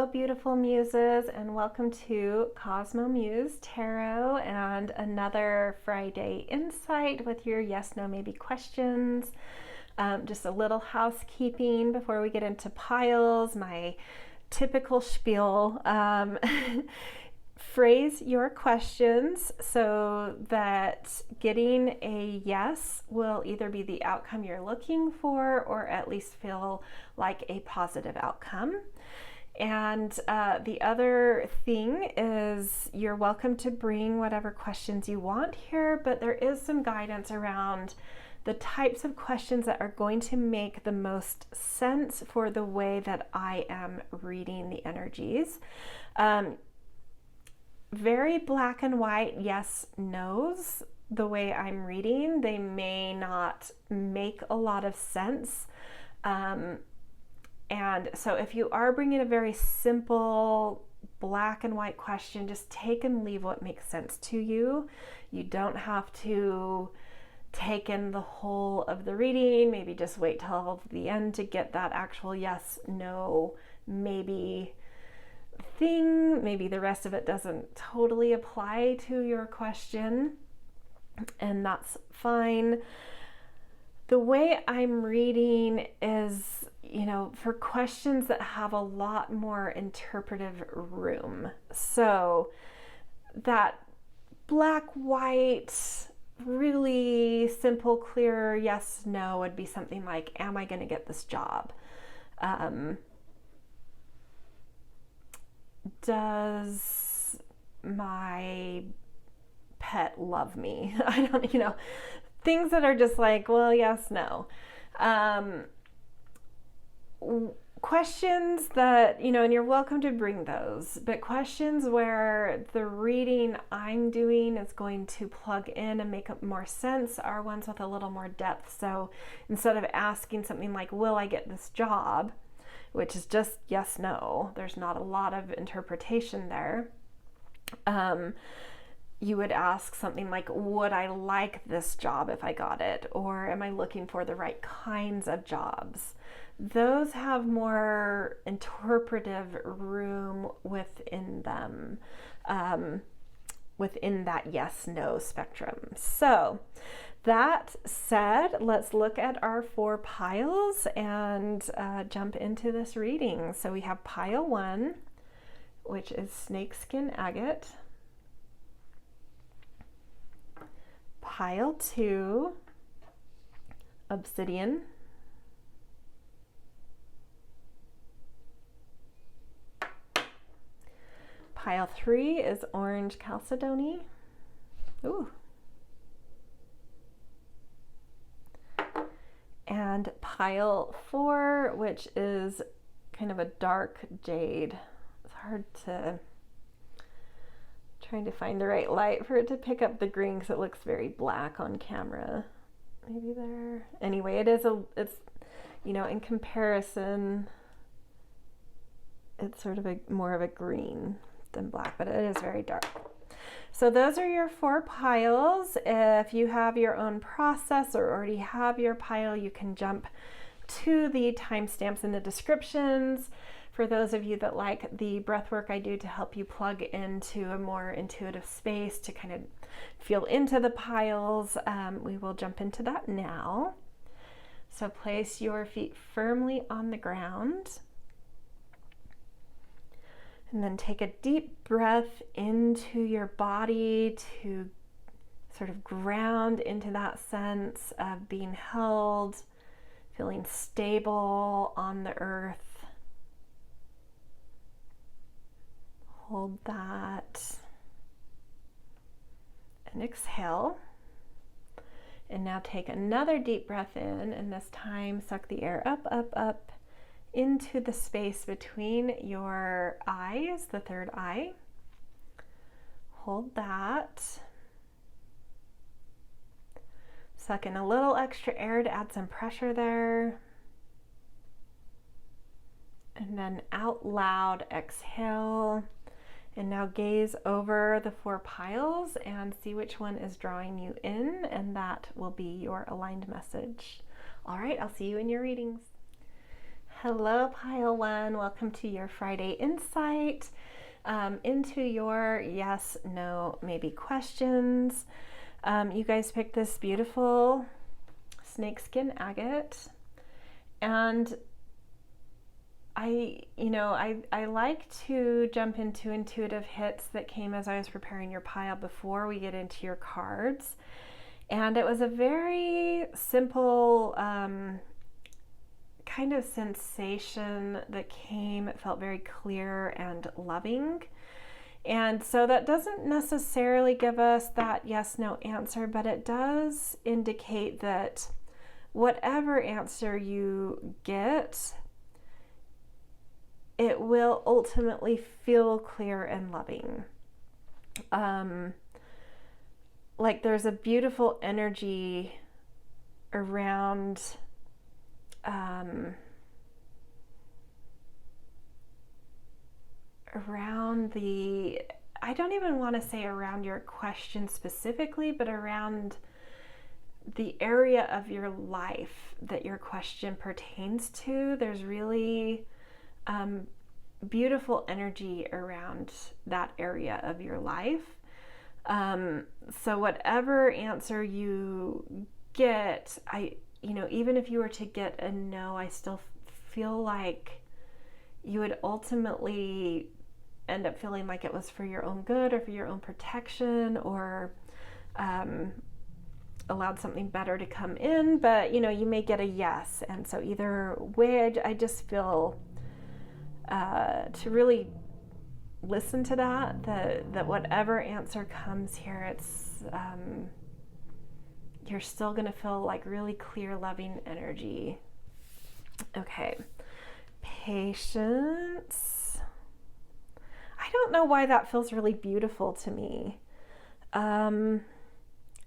Hello, beautiful muses, and welcome to CosmoMuse Tarot and another Friday insight with your yes, no, maybe questions. Just a little housekeeping before we get into piles, my typical spiel. Phrase your questions so that getting a yes will either be the outcome you're looking for or at least feel like a positive outcome. And the other thing is you're welcome to bring whatever questions you want here, but there is some guidance around the types of questions that are going to make the most sense for the way that I am reading the energies. Very black and white, yes, no's, the way I'm reading. They may not make a lot of sense. And so if you are bringing a very simple black and white question, just take and leave what makes sense to you. You don't have to take in the whole of the reading. Maybe just wait till the end to get that actual yes, no, maybe thing. Maybe the rest of it doesn't totally apply to your question, and that's fine. The way I'm reading is, for questions that have a lot more interpretive room. So that black, white, really simple, clear yes, no would be something like, am I going to get this job? Does my pet love me? I don't, things that are just like, well, yes, no. Questions that, and you're welcome to bring those, but questions where the reading I'm doing is going to plug in and make more sense are ones with a little more depth. So instead of asking something like, will I get this job? Which is just yes, no. There's not a lot of interpretation there. You would ask something like, would I like this job if I got it? Or am I looking for the right kinds of jobs? Those have more interpretive room within them, within that yes, no spectrum. So that said, let's look at our 4 piles and jump into this reading. So we have pile 1, which is Snakeskin Agate. Pile 2, Obsidian. Pile 3 is Orange Chalcedony. Ooh. And pile 4, which is kind of a dark jade. It's hard to, trying to find the right light for it to pick up the green because it looks very black on camera. Maybe there. Anyway, it's in comparison, it's sort of more of a green than black, but it is very dark. So those are your 4 piles. If you have your own process or already have your pile, you can jump to the timestamps in the descriptions. For those of you that like the breath work I do to help you plug into a more intuitive space to kind of feel into the piles, we will jump into that now. So place your feet firmly on the ground. And then take a deep breath into your body to sort of ground into that sense of being held, feeling stable on the earth. Hold that. And exhale. And now take another deep breath in, and this time suck the air up, up, up into the space between your eyes, the third eye. Hold that. Suck in a little extra air to add some pressure there. And then out loud, exhale. And now gaze over the 4 piles and see which one is drawing you in, and that will be your aligned message. All right, I'll see you in your readings. Hello, Pile One. Welcome to your Friday insight into your yes, no, maybe questions. You guys picked this beautiful snakeskin agate, and I like to jump into intuitive hits that came as I was preparing your pile before we get into your cards. And it was a very simple kind of sensation that came. It felt very clear and loving. And so that doesn't necessarily give us that yes, no answer, but it does indicate that whatever answer you get, it will ultimately feel clear and loving. Like there's a beautiful energy around the, I don't even want to say around your question specifically, but around the area of your life that your question pertains to. There's really beautiful energy around that area of your life. So whatever answer you get, even if you were to get a no, I still feel like you would ultimately end up feeling like it was for your own good or for your own protection, or allowed something better to come in. But you may get a yes, and so either way, I just feel to really listen to that whatever answer comes here, it's you're still going to feel like really clear, loving energy. Okay, patience. I don't know why that feels really beautiful to me. I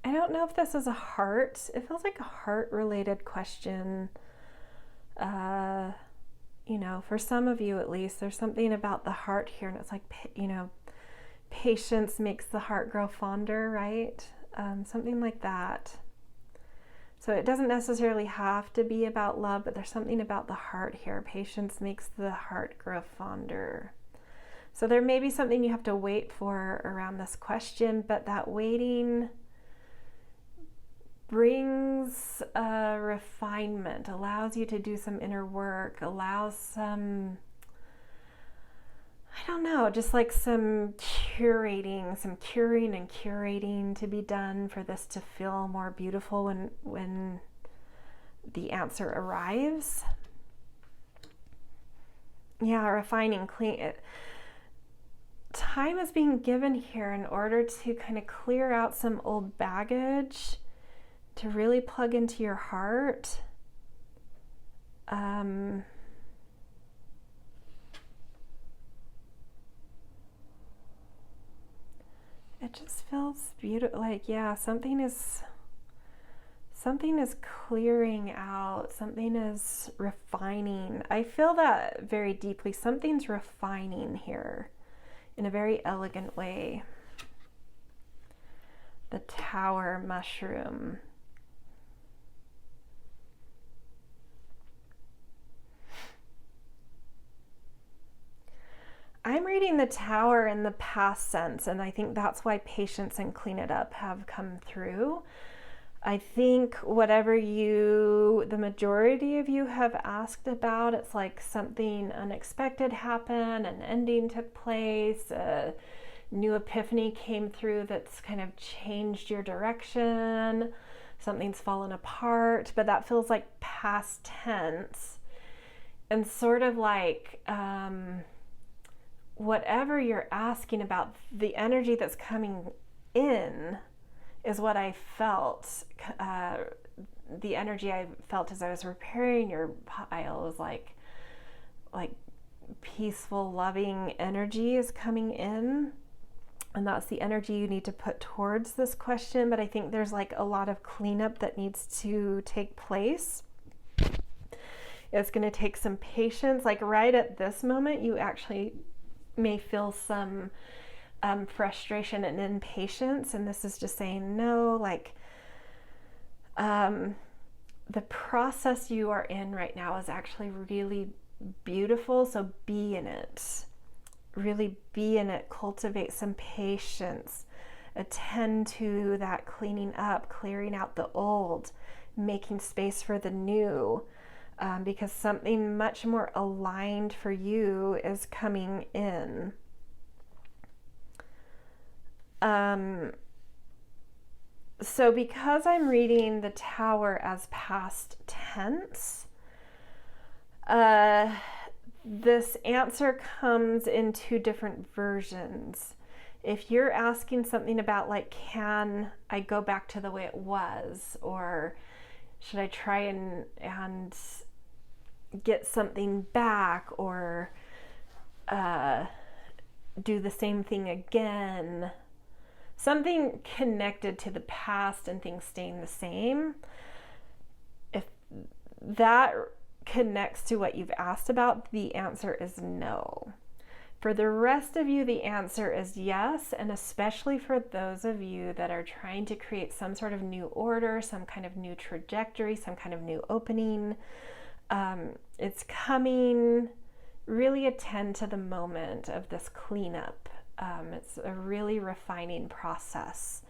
don't know if this is a heart. It feels like a heart-related question. For some of you at least, there's something about the heart here, and it's like, patience makes the heart grow fonder, right? Something like that. So it doesn't necessarily have to be about love, but there's something about the heart here. Patience makes the heart grow fonder. So there may be something you have to wait for around this question, but that waiting brings a refinement, allows you to do some inner work, allows some, just like some curating, some curing and curating to be done for this to feel more beautiful when the answer arrives. Yeah, refining, clean. Time is being given here in order to kind of clear out some old baggage, to really plug into your heart. It just feels beautiful. Like, yeah, something is clearing out. Something is refining. I feel that very deeply. Something's refining here in a very elegant way. The tower mushroom. I'm reading the tower in the past sense, and I think that's why patience and clean it up have come through. I think whatever the majority of you have asked about, it's like something unexpected happened, an ending took place, a new epiphany came through that's kind of changed your direction, something's fallen apart, but that feels like past tense, and sort of like whatever you're asking about, the energy that's coming in is what I felt. The energy I felt as I was preparing your pile was like peaceful, loving energy is coming in. And that's the energy you need to put towards this question. But I think there's like a lot of cleanup that needs to take place. It's going to take some patience. Like right at this moment, you actually may feel some frustration and impatience, and this is just saying no, like the process you are in right now is actually really beautiful. So be in it. Really be in it. Cultivate some patience. Attend to that cleaning up, clearing out the old, making space for the new, because something much more aligned for you is coming in. So because I'm reading the Tower as past tense, this answer comes in two different versions. If you're asking something about like, can I go back to the way it was, or should I try and get something back, or do the same thing again, something connected to the past and things staying the same, if that connects to what you've asked about, the answer is no. For the rest of you, the answer is yes, and especially for those of you that are trying to create some sort of new order, some kind of new trajectory, some kind of new opening, it's coming. Really attend to the moment of this cleanup. It's a really refining process.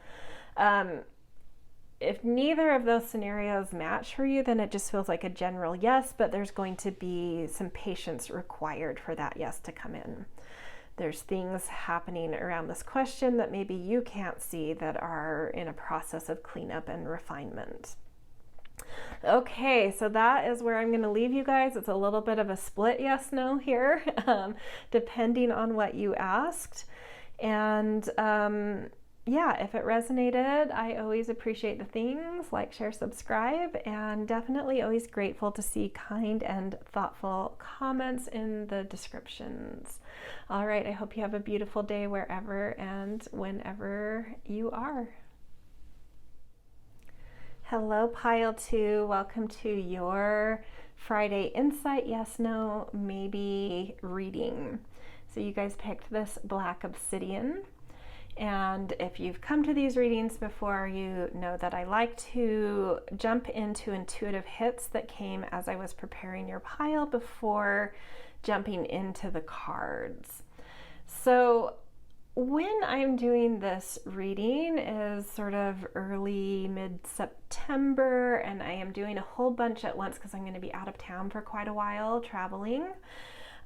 If neither of those scenarios match for you, then it just feels like a general yes, but there's going to be some patience required for that yes to come in. There's things happening around this question that maybe you can't see that are in a process of cleanup and refinement. Okay, so that is where I'm going to leave you guys. It's a little bit of a split yes-no here, depending on what you asked. And yeah, if it resonated, I always appreciate the things like, share, subscribe, and definitely always grateful to see kind and thoughtful comments in the descriptions. All right, I hope you have a beautiful day wherever and whenever you are. Hello, Pile 2. Welcome to your Friday Insight Yes, No, Maybe reading. So you guys picked this Black Obsidian. And if you've come to these readings before, you know that I like to jump into intuitive hits that came as I was preparing your pile before jumping into the cards. So when I'm doing this reading is sort of early mid-September, and I am doing a whole bunch at once because I'm going to be out of town for quite a while traveling.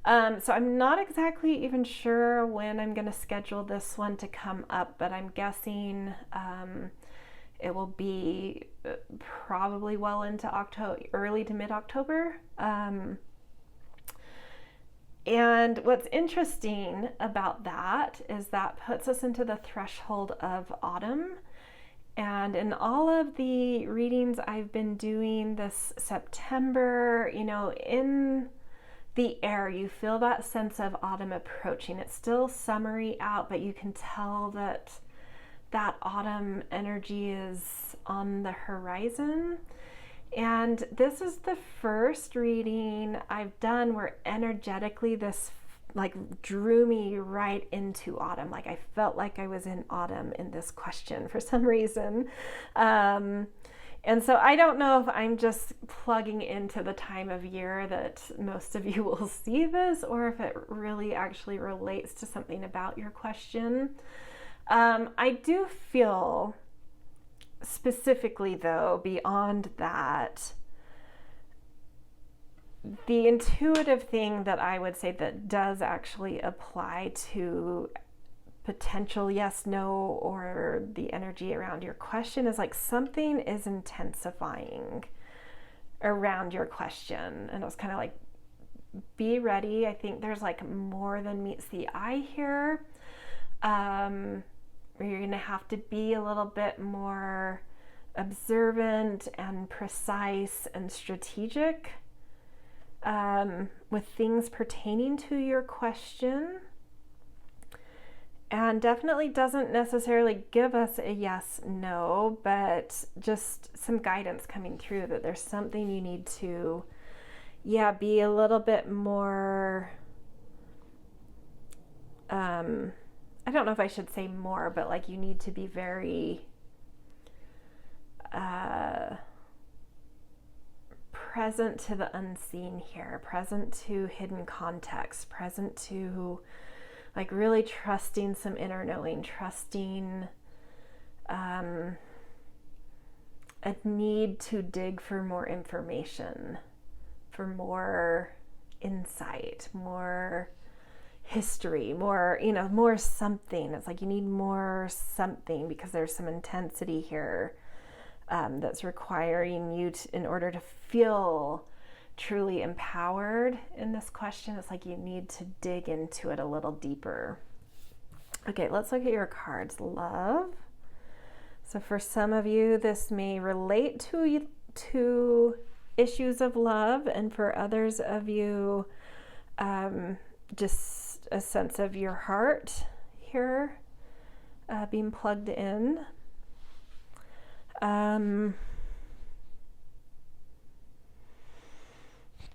So I'm not exactly even sure when I'm going to schedule this one to come up, but I'm guessing it will be probably well into October, early to mid-October. And what's interesting about that is that puts us into the threshold of autumn. And in all of the readings I've been doing this September, you know, in the air, you feel that sense of autumn approaching. It's still summery out, but you can tell that that autumn energy is on the horizon. And this is the first reading I've done where energetically this like drew me right into autumn. Like I felt like I was in autumn in this question for some reason. And so I don't know if I'm just plugging into the time of year that most of you will see this, or if it really actually relates to something about your question. I do feel specifically, though, beyond that, the intuitive thing that I would say that does actually apply to potential yes, no, or the energy around your question is like something is intensifying around your question. And it was kind of like, be ready. I think there's like more than meets the eye here. Where you're going to have to be a little bit more observant and precise and strategic with things pertaining to your question. And definitely doesn't necessarily give us a yes, no, but just some guidance coming through that there's something you need to, be a little bit more, I don't know if I should say more, but like you need to be very, present to the unseen here, present to hidden context, present to like really trusting some inner knowing, trusting a need to dig for more information, for more insight, more history, more, you know, more something. It's like you need more something because there's some intensity here that's requiring you to, in order to feel truly empowered in this question. It's like you need to dig into it a little deeper. Okay, let's look at your cards. Love. So for some of you, this may relate to issues of love, and for others of you, just a sense of your heart here being plugged in.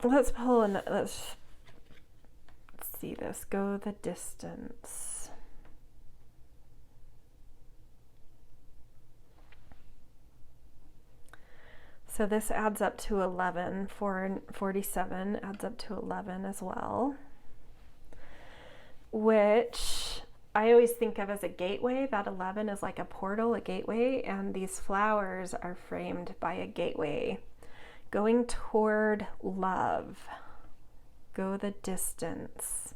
Let's pull in, let's see this, go the distance. So this adds up to 11, 47 adds up to 11 as well, which I always think of as a gateway. That 11 is like a portal, a gateway, and these flowers are framed by a gateway going toward love. Go the distance.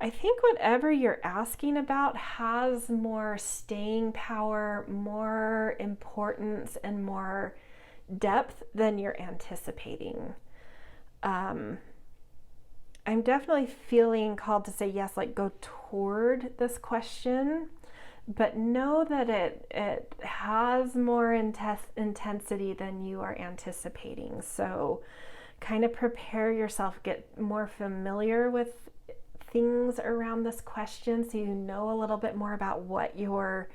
I think whatever you're asking about has more staying power, more importance, and more depth than you're anticipating. I'm definitely feeling called to say yes, like go toward this question, but know that it has more intensity than you are anticipating. So kind of prepare yourself, get more familiar with things around this question so you know a little bit more about what you're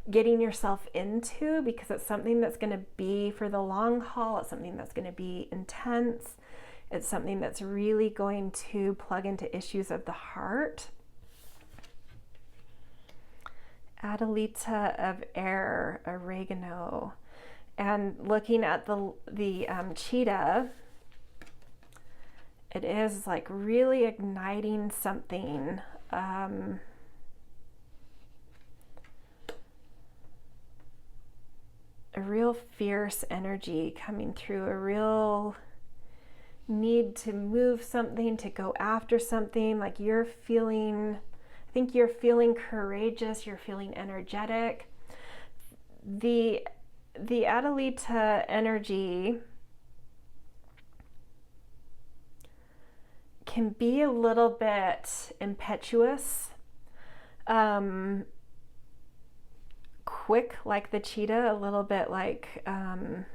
getting yourself into, because it's something that's going to be for the long haul. It's something that's going to be intense. It's something that's really going to plug into issues of the heart. Adelita of air, oregano. And looking at the cheetah, it is like really igniting something. A real fierce energy coming through, a real need to move something, to go after something. Like you're feeling, I think you're feeling courageous, you're feeling energetic. The Adelita energy can be a little bit impetuous, quick like the cheetah, a little bit like a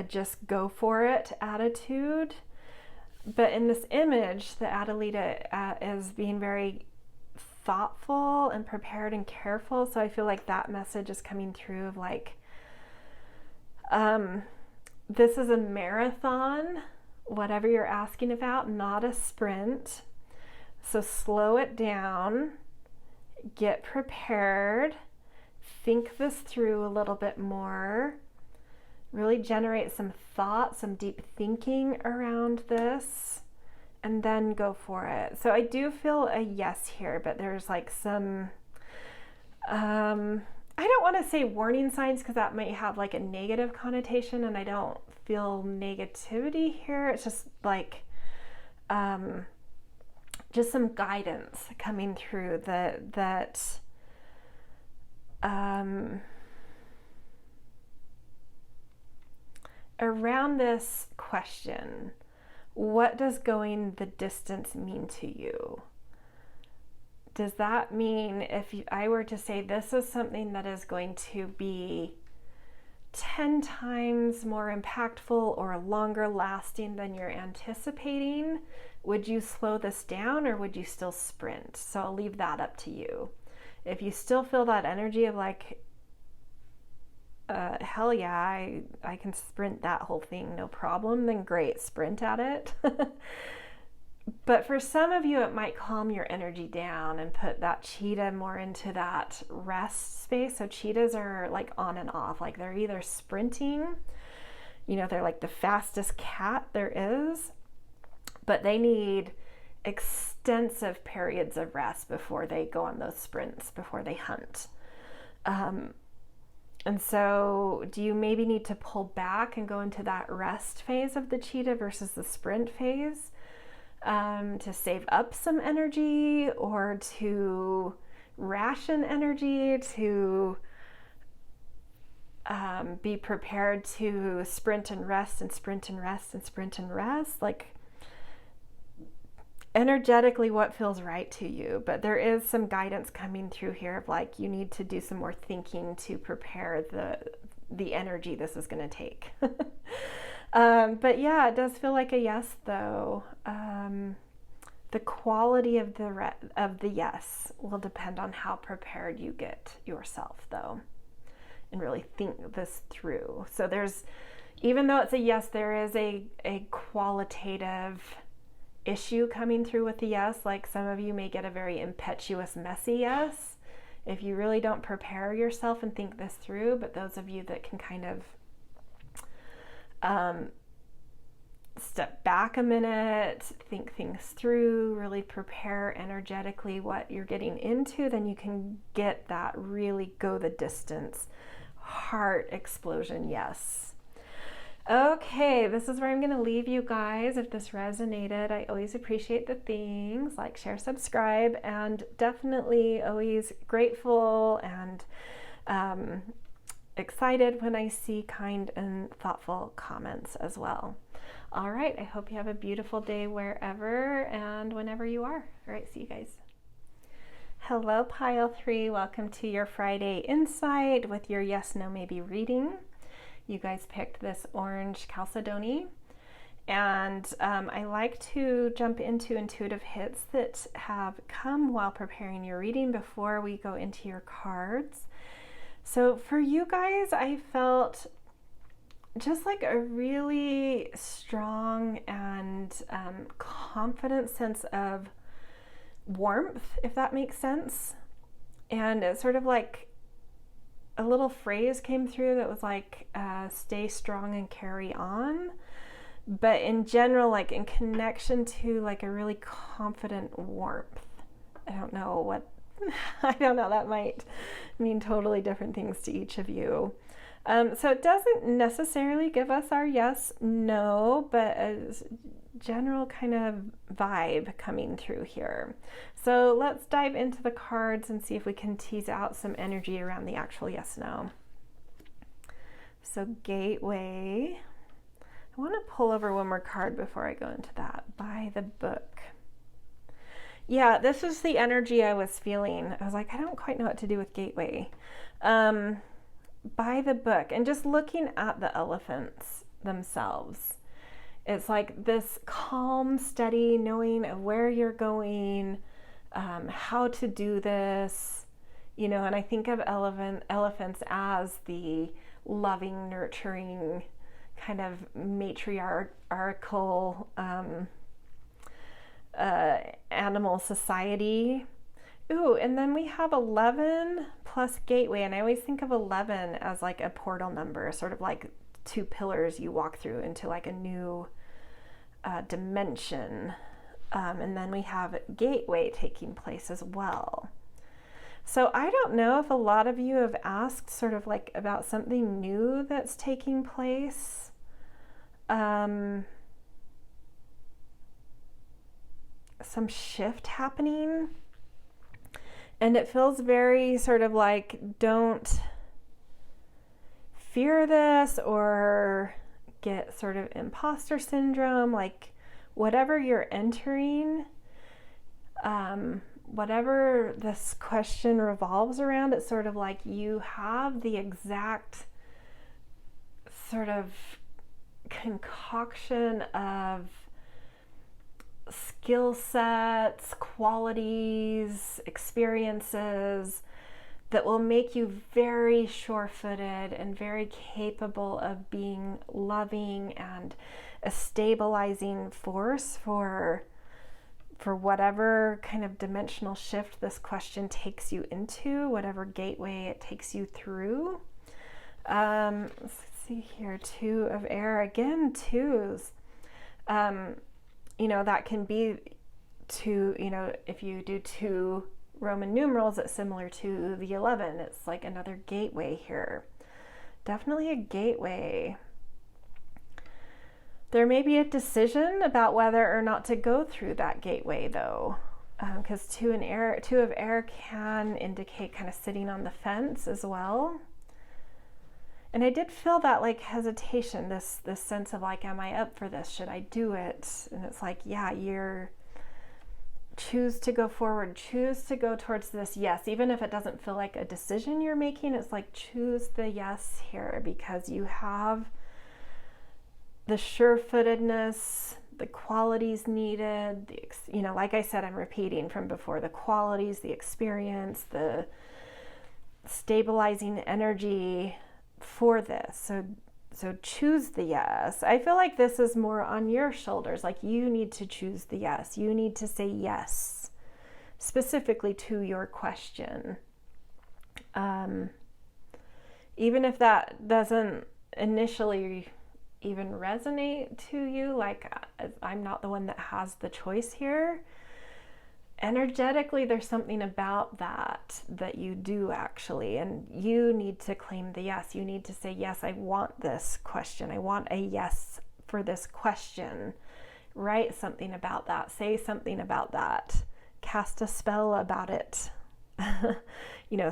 just go for it attitude. But in this image, the Adelita is being very thoughtful and prepared and careful. So I feel like that message is coming through of like, this is a marathon, whatever you're asking about, not a sprint. So slow it down, get prepared, think this through a little bit more, really generate some thought, some deep thinking around this, and then go for it. So I do feel a yes here, but there's like some, I don't want to say warning signs because that might have like a negative connotation, and I don't feel negativity here. It's just like, just some guidance coming through that around this question. What does going the distance mean to you? Does that mean, if I were to say this is something that is going to be 10 times more impactful or longer lasting than you're anticipating, would you slow this down or would you still sprint? So I'll leave that up to you. If you still feel that energy of like, hell yeah, I can sprint that whole thing, no problem, then great, sprint at it. But for some of you, it might calm your energy down and put that cheetah more into that rest space. So cheetahs are like on and off, like they're either sprinting You know, they're like the fastest cat there is, but they need extensive periods of rest before they go on those sprints, before they hunt. And so do you maybe need to pull back and go into that rest phase of the cheetah versus the sprint phase, to save up some energy, or to ration energy, to be prepared to sprint and rest and sprint and rest and sprint and rest? Like, energetically, what feels right to you? But there is some guidance coming through here of like, you need to do some more thinking to prepare the energy this is going to take. But yeah, it does feel like a yes, though. The quality of the yes will depend on how prepared you get yourself, though, and really think this through. So there's, even though it's a yes, there is a qualitative issue coming through with the yes. Like, some of you may get a very impetuous, messy yes if you really don't prepare yourself and think this through. But those of you that can kind of step back a minute, think things through, really prepare energetically what you're getting into, then you can get that really go the distance, heart explosion yes. Okay, this is where I'm going to leave you guys. If this resonated, I always appreciate the things like, share, subscribe, and definitely always grateful and excited when I see kind and thoughtful comments as well. All right, I hope you have a beautiful day wherever and whenever you are. All right, see you guys. Hello, Pile 3. Welcome to your Friday Insight with your Yes, No, Maybe reading. You guys picked this orange Chalcedony, and I like to jump into intuitive hits that have come while preparing your reading before we go into your cards. So for you guys, I felt just like a really strong and confident sense of warmth, if that makes sense. And it's sort of like a little phrase came through that was like, stay strong and carry on. But in general, like in connection to like a really confident warmth. I don't know what, I don't know, that might mean totally different things to each of you. So it doesn't necessarily give us our yes, no, but a general kind of vibe coming through here. So let's dive into the cards and see if we can tease out some energy around the actual yes, no. So Gateway. I want to pull over one more card before I go into that. By the book. Yeah, this is the energy I was feeling. I was like, I don't quite know what to do with Gateway. By the book, and just looking at the elephants themselves, it's like this calm, steady knowing of where you're going, how to do this, you know. And I think of elephants as the loving, nurturing, kind of matriarchal animal society. Ooh, and then we have 11 plus Gateway, and I always think of 11 as like a portal number, sort of like two pillars you walk through into like a new dimension. And then we have Gateway taking place as well. So I don't know if a lot of you have asked sort of like about something new that's taking place. Some shift happening. And it feels very sort of like, don't fear this or get sort of imposter syndrome. Like, whatever you're entering, whatever this question revolves around, it's sort of like you have the exact sort of concoction of skill sets, qualities, experiences that will make you very sure-footed and very capable of being loving and a stabilizing force for whatever kind of dimensional shift this question takes you into, whatever gateway it takes you through. Let's see here, 2 of air, again, 2s. That can be 2, if you do 2 Roman numerals, it's similar to the 11. It's like another gateway here. Definitely a gateway. There may be a decision about whether or not to go through that gateway, though, because 2 of air can indicate kind of sitting on the fence as well. And I did feel that like hesitation, this sense of like, am I up for this? Should I do it? And it's like, yeah, choose to go forward, choose to go towards this yes, even if it doesn't feel like a decision you're making. It's like, choose the yes here, because you have the sure-footedness, the qualities needed, like I said, I'm repeating from before, the qualities, the experience, the stabilizing energy for this. So choose the yes. I feel like this is more on your shoulders. Like, you need to choose the yes. You need to say yes, specifically to your question. Even if that doesn't initially even resonate to you, like I'm not the one that has the choice here. Energetically, there's something about that you do actually, and you need to claim the yes. You need to say, yes, I want this question. I want a yes for this question. Write something about that. Say something about that. Cast a spell about it.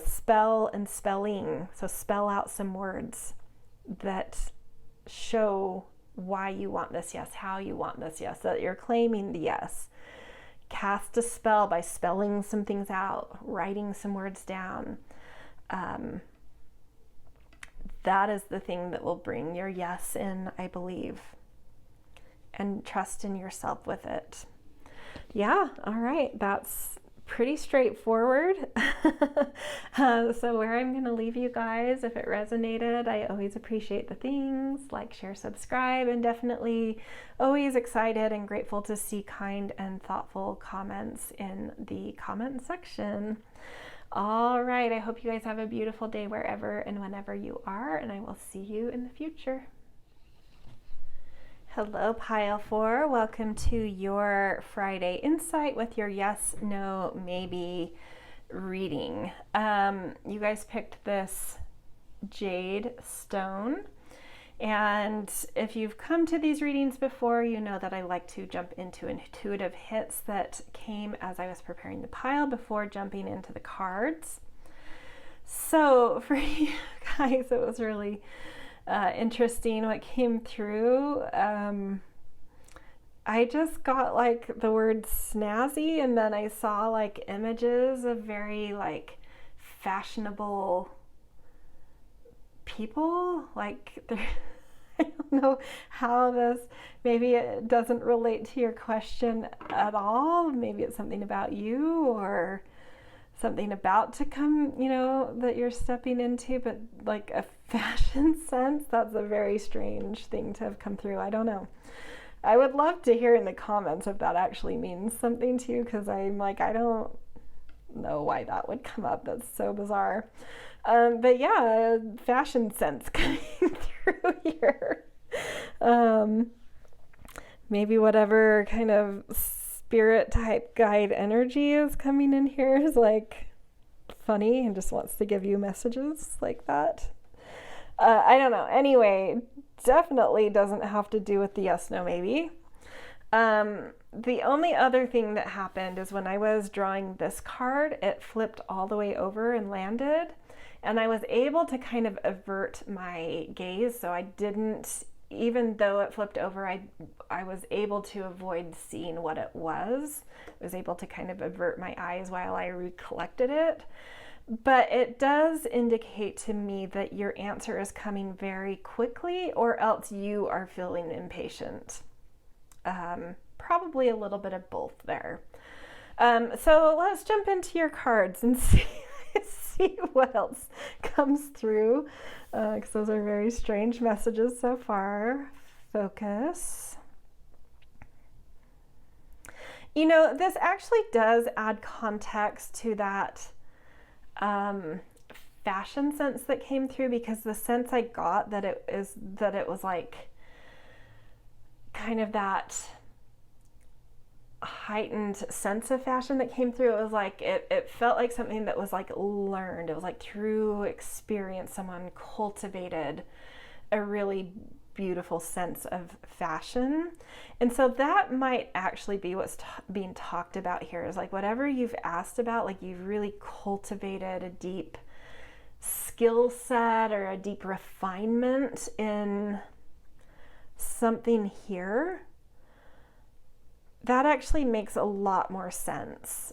Spell and spelling. So spell out some words that show why you want this yes, how you want this yes, that you're claiming the yes. Cast a spell by spelling some things out, writing some words down. That is the thing that will bring your yes in, I believe. And trust in yourself with it. Yeah, all right, that's pretty straightforward. So where I'm going to leave you guys, if it resonated, I always appreciate the things like, share, subscribe, and definitely always excited and grateful to see kind and thoughtful comments in the comment section. All right, I hope you guys have a beautiful day wherever and whenever you are, and I will see you in the future. Hello, Pile 4. Welcome to your Friday Insight with your yes, no, maybe reading. You guys picked this Jade stone. And if you've come to these readings before, you know that I like to jump into intuitive hits that came as I was preparing the pile before jumping into the cards. So for you guys, it was really interesting what came through. I just got like the word snazzy, and then I saw like images of very like fashionable people. Like I don't know how this, maybe it doesn't relate to your question at all. Maybe it's something about you or something about to come, that you're stepping into, but like a fashion sense, that's a very strange thing to have come through. I don't know. I would love to hear in the comments if that actually means something to you, because I'm like, I don't know why that would come up. That's so bizarre. But yeah, fashion sense coming through here. Maybe whatever kind of spirit type guide energy is coming in here is like funny and just wants to give you messages like that. I don't know. Anyway, definitely doesn't have to do with the yes, no, maybe. The only other thing that happened is when I was drawing this card, it flipped all the way over and landed, and I was able to kind of avert my gaze, so I didn't, even though it flipped over, I was able to avoid seeing what it was. I was able to kind of avert my eyes while I recollected it. But it does indicate to me that your answer is coming very quickly, or else you are feeling impatient. Probably a little bit of both there. So let's jump into your cards and see what else comes through, because those are very strange messages so far. Focus. This actually does add context to that fashion sense that came through, because the sense I got that it was like kind of that heightened sense of fashion that came through. It was like it felt like something that was like learned. It was like through experience someone cultivated a really beautiful sense of fashion. And so that might actually be what's being talked about here, is like whatever you've asked about, like you've really cultivated a deep skill set or a deep refinement in something here. That actually makes a lot more sense.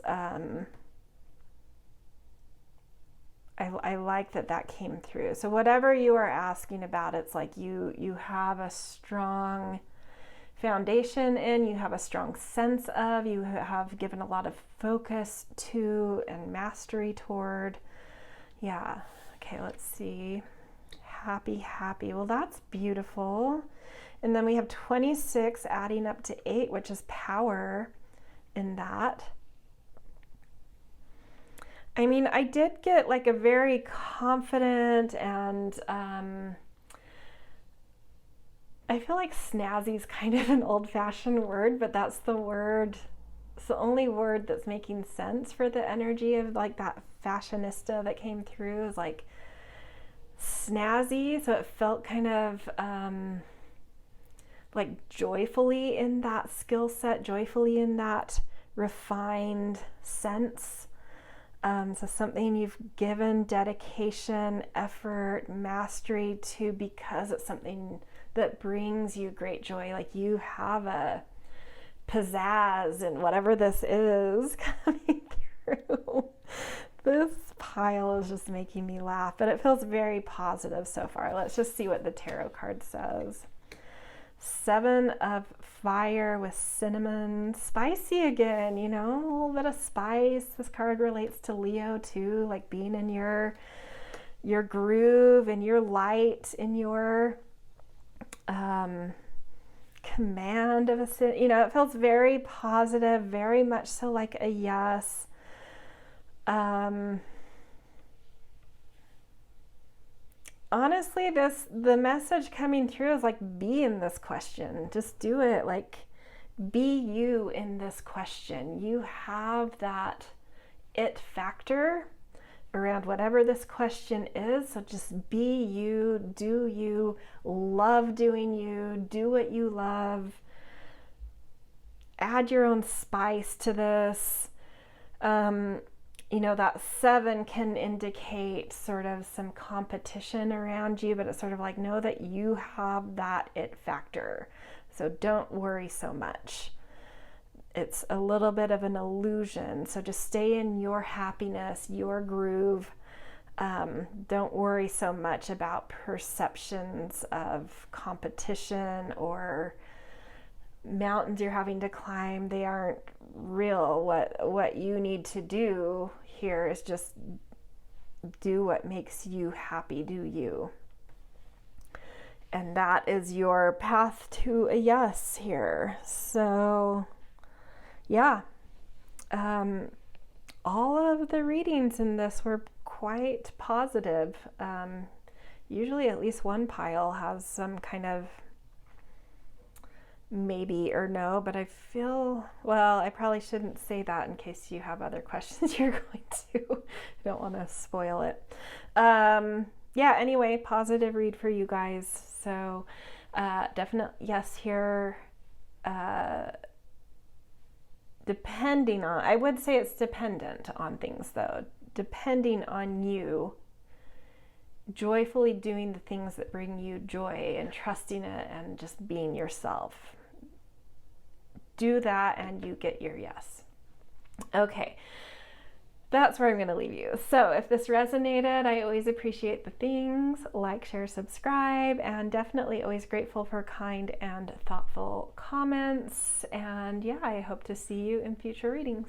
I like that came through. So whatever you are asking about, it's like you have a strong foundation in, you have a strong sense of, you have given a lot of focus to and mastery toward. Yeah. Okay, let's see. Happy. Well, that's beautiful. And then we have 26 adding up to 8, which is power in that. I mean, I did get like a very confident and I feel like snazzy is kind of an old-fashioned word, but that's the word. It's the only word that's making sense for the energy of like that fashionista that came through, is like snazzy. So it felt kind of like joyfully in that skill set, joyfully in that refined sense. So something you've given dedication, effort, mastery to, because it's something that brings you great joy. Like you have a pizzazz in whatever this is coming through. This pile is just making me laugh, but it feels very positive so far. Let's just see what the tarot card says. 7 of fire with cinnamon, spicy again, you know, a little bit of spice. This card relates to Leo too, like being in your groove and your light, in your command of a, you know, it feels very positive, very much so like a yes. Honestly, the message coming through is like, be in this question. Just do it. Like, be you in this question. You have that it factor around whatever this question is. So just be you, do you, love doing you, do what you love. Add your own spice to this. You know, that 7 can indicate sort of some competition around you, but it's sort of like, know that you have that it factor. So don't worry so much. It's a little bit of an illusion. So just stay in your happiness, your groove. Don't worry so much about perceptions of competition or mountains you're having to climb. They aren't real. What you need to do here is just do what makes you happy. Do you. And that is your path to a yes here. So yeah, all of the readings in this were quite positive. Usually at least one pile has some kind of maybe or no, but I feel, well, I probably shouldn't say that in case you have other questions you're going to. I don't want to spoil it. Yeah, anyway, positive read for you guys. So definite yes here. Depending on, I would say it's dependent on things though. Depending on you joyfully doing the things that bring you joy and trusting it and just being yourself. Do that and you get your yes. Okay, that's where I'm going to leave you. So if this resonated, I always appreciate the things, like, share, subscribe, and definitely always grateful for kind and thoughtful comments. And yeah, I hope to see you in future readings.